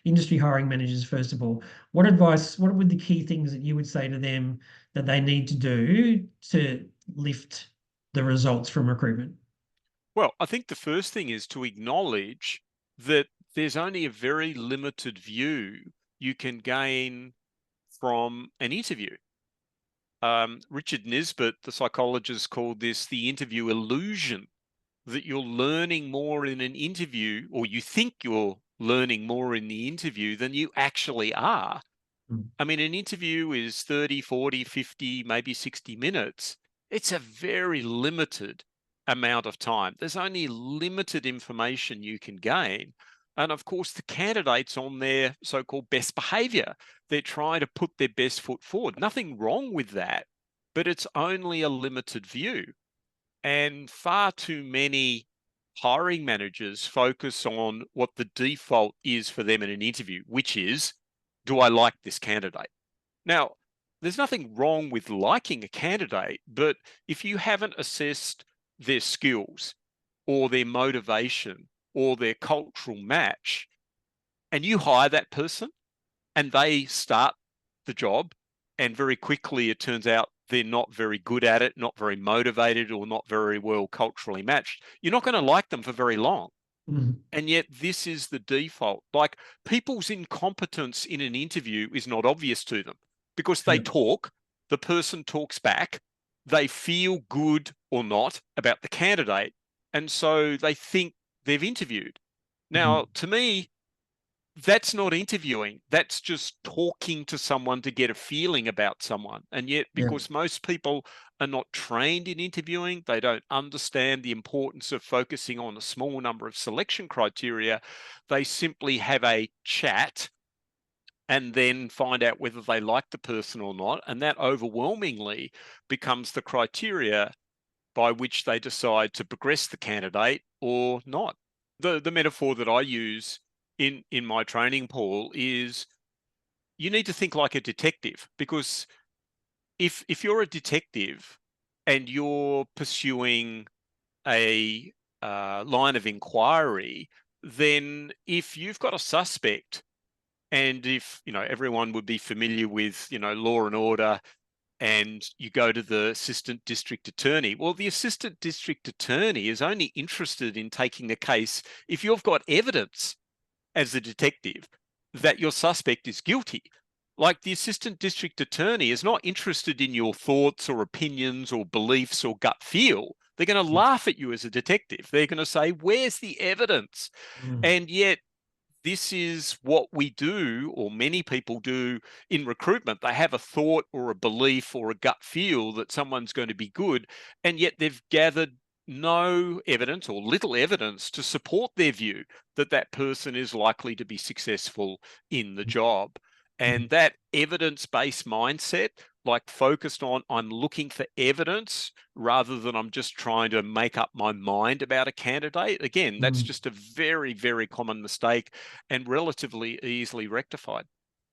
industry hiring managers, first of all, what advice, what would the key things that you would say to them that they need to do to lift the results from recruitment? Well, I think the first thing is to acknowledge that there's only a very limited view you can gain from an interview. Richard Nisbet, the psychologist, called this the interview illusion, that you're learning more in an interview, or you think you're learning more in the interview than you actually are. Mm. I mean, an interview is 30, 40, 50, maybe 60 minutes. It's a very limited amount of time. There's only limited information you can gain. And of course, the candidate's on their so-called best behavior. They're trying to put their best foot forward. Nothing wrong with that, but it's only a limited view. And far too many hiring managers focus on what the default is for them in an interview, which is, do I like this candidate? Now, there's nothing wrong with liking a candidate, but if you haven't assessed their skills or their motivation or their cultural match, and you hire that person and they start the job, and very quickly it turns out they're not very good at it, not very motivated, or not very well culturally matched, you're not going to like them for very long. Mm. And yet this is the default. Like, people's incompetence in an interview is not obvious to them because they Yeah. talk, the person talks back, they feel good or not about the candidate, and so they think they've interviewed. Mm. Now, to me, that's not interviewing. That's just talking to someone to get a feeling about someone. And yet, Yeah. because most people are not trained in interviewing, they don't understand the importance of focusing on a small number of selection criteria. They simply have a chat and then find out whether they like the person or not. And that overwhelmingly becomes the criteria by which they decide to progress the candidate or not. The metaphor that I use in my training, Paul, is you need to think like a detective, because if you're a detective and you're pursuing a line of inquiry, then if you've got a suspect, and if everyone would be familiar with Law and Order, and you go to the assistant district attorney. Well, the assistant district attorney is only interested in taking the case if you've got evidence as a detective that your suspect is guilty. Like, the assistant district attorney is not interested in your thoughts or opinions or beliefs or gut feel. They're going to laugh at you as a detective. They're going to say, where's the evidence? Mm. And yet, this is what we do, or many people do, in recruitment. They have a thought or a belief or a gut feel that someone's going to be good, and yet they've gathered no evidence or little evidence to support their view that that person is likely to be successful in the job. Mm. And that evidence-based mindset, like focused on, I'm looking for evidence rather than I'm just trying to make up my mind about a candidate. Again, that's Mm. just a very, very common mistake and relatively easily rectified.